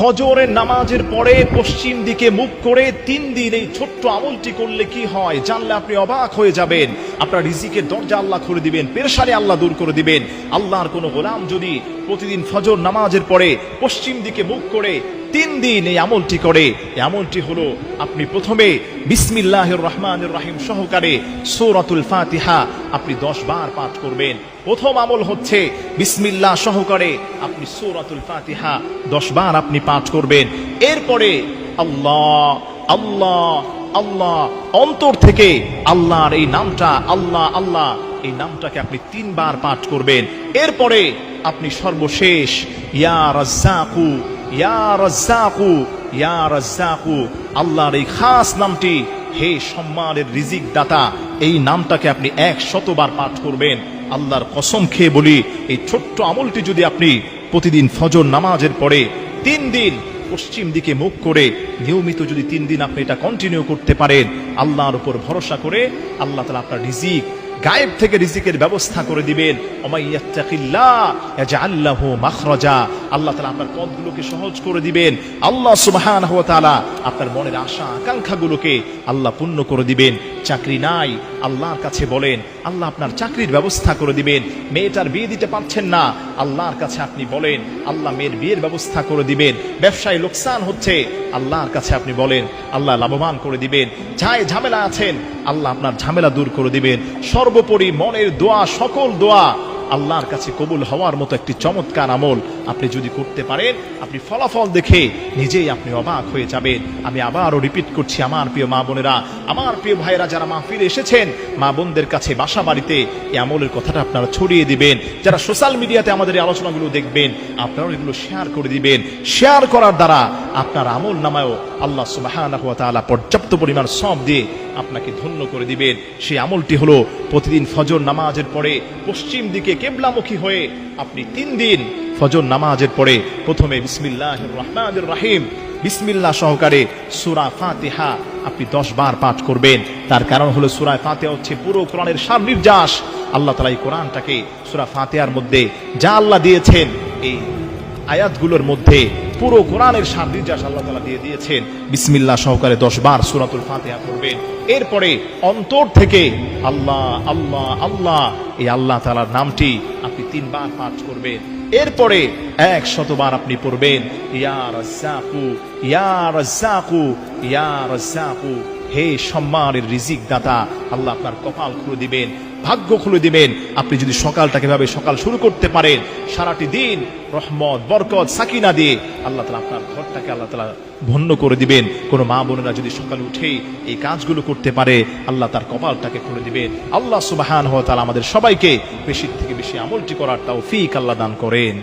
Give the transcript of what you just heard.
ফজরের নামাজের পরে পশ্চিম দিকে মুখ করে 3 দিন এই ছোট্ট আমলটি করলে কি হয় জানলে আপনি অবাক হয়ে যাবেন। আপনার রিজিকের দরজা আল্লাহ খুলে দিবেন, পেরেশানি আল্লাহ দূর করে দিবেন। আল্লাহর কোনো গোলাম যদি প্রতিদিন ফজর নামাজের পরে পশ্চিম দিকে মুখ করে 3 দিন এই আমলটি করে, এই আমলটি হলো আপনি প্রথমে বিসমিল্লাহির রহমানির রহিম সহকারে সূরাতুল ফাতিহা আপনি 10 বার পাঠ করবেন। প্রথম আমল হচ্ছে বিসমিল্লাহ সহকারে আপনি সূরাতুল ফাতিহা 10 বার আপনি পাঠ করবেন। এরপরে আল্লাহ আল্লাহ আল্লাহ অন্তর থেকে আল্লাহর এই নামটা আল্লাহ আল্লাহ এই নামটাকে আপনি 3 বার পাঠ করবেন। এরপরে আপনি সর্বশেষ ইয়া রাজ্জাকু ইয়া রাজ্জাকু ইয়া রাজ্জাকু আল্লাহর এই খাস নামটি, হে সম্মানের রিজিক দাতা, এই নামটাকে আপনি 100 বার পাঠ করবেন। আল্লাহর কসম খেয়ে বলি, এই ছোট্ট আমলটি যদি আপনি প্রতিদিন ফজর নামাজের পরে 3 দিন পশ্চিম দিকে মুখ করে নিয়মিত যদি 3 দিন আপনি এটা কন্টিনিউ করতে পারেন, আল্লাহর উপর ভরসা করে আল্লাহ তাআলা আপনার রিজিক গায়েব থেকে রিজিকের ব্যবস্থা করে দিবেন। ওমাইয়াত্তাকিল্লাহ ইয়াজআল লাহু মাখরাজা, আল্লাহ তাআলা আপনার পথগুলোকে সহজ করে দিবেন। আল্লাহ সুবহানাহু ওয়া তাআলা আপনার মনের আশা আকাঙ্ক্ষাগুলোকে আল্লাহ পূর্ণ করে দিবেন। চাকরি নাই, আল্লাহর কাছে বলেন, আল্লাহ আপনার চাকরির ব্যবস্থা করে দিবেন। মেয়েটার বিয়ে দিতে পারছেন না, আল্লাহর কাছে আপনি বলেন, আল্লাহ মেয়ের বিয়ের ব্যবস্থা করে দিবেন। ব্যবসায় লোকসান হচ্ছে, আল্লাহর কাছে আপনি বলেন, আল্লাহ লাভবান করে দিবেন। যাই ঝামেলা আছেন, আল্লাহ আপনার ঝামেলা দূর করে দিবেন। সর্বোপরি মনের দোয়া, সকল দোয়া আল্লাহর কাছে কবুল হওয়ার মতো একটি চমৎকার আমল আপনি যদি করতে পারেন, আপনি ফলাফল দেখে নিজেই আপনি অবাক হয়ে যাবেন। আমি আবারও রিপিট করছি, আমার প্রিয় মা বোনেরা, আমার প্রিয় ভাইয়েরা, যারা মাহফিলে এসেছেন, মা বোনদের কাছে বাসা বাড়িতে এই আমলের কথাটা আপনারা ছড়িয়ে দিবেন। যারা সোশ্যাল মিডিয়াতে আমাদের এই আলোচনাগুলো দেখবেন, আপনারাও এগুলো শেয়ার করে দিবেন। শেয়ার করার দ্বারা আপনার আমল নামায়ও আল্লাহ সুবহানাহু ওয়া তাআলা পর্যাপ্ত পরিমাণ সওয়াব দিয়ে আপনাকে ধন্য করে দিবেন। সেই আমলটি হলো প্রতিদিন ফজর নামাজের পরে পশ্চিম দিকে কিবলামুখী হয়ে আপনি 3 দিন ফজর নামাজের পরে প্রথমে বিসমিল্লাহির রহমানির রহিম বিসমিল্লাহ সহকারে সূরা ফাতিহা আপনি 10 বার পাঠ করবেন। তার কারণ হলো সূরা ফাতিহা হচ্ছে পুরো কোরআনের সারনির্যাস। আল্লাহ তাআলা এই কোরআনটাকে সূরা ফাতিহার মধ্যে যা আল্লাহ দিয়েছেন, এই আয়াতগুলোর মধ্যে পুরো কোরআনের সারনির্যাস আল্লাহ তাআলা দিয়ে দিয়েছেন। বিসমিল্লাহ সহকারে 10 বার সূরাতুল ফাতিহা পড়বেন। এরপরে অন্তর থেকে আল্লাহ আল্লাহ আল্লাহ এই আল্লাহ তাআলার নামটি আপনি 3 বার পাঠ করবেন। এরপরে 100 বার আপনি পড়বেন ইয়া রাজ্জাকু ইয়া রাজ্জাকু ইয়া রাজ্জাকু, হে সম্মানের রিজিক দাতা, আল্লাহ আপনার কপাল খুলে দিবেন, ভাগ্য খুলে দিবেন। আপনি যদি সকালটাকে ভাবে সকাল শুরু করতে পারেন, সারাটি দিন রহমত বরকত সাকিনা দিয়ে আল্লাহ তাআলা আপনার ঘরটাকে আল্লাহ তাআলা ধন্য করে দিবেন। কোনো মা বোনেরা যদি সকালে উঠেই এই কাজগুলো করতে পারে, আল্লাহ তার কপালটাকে খুলে দিবেন। আল্লাহ সুবহানাহু ওয়া তাআলা আমাদের সবাইকে বেশি থেকে বেশি আমলটি করার তৌফিক আল্লাহ দান করেন।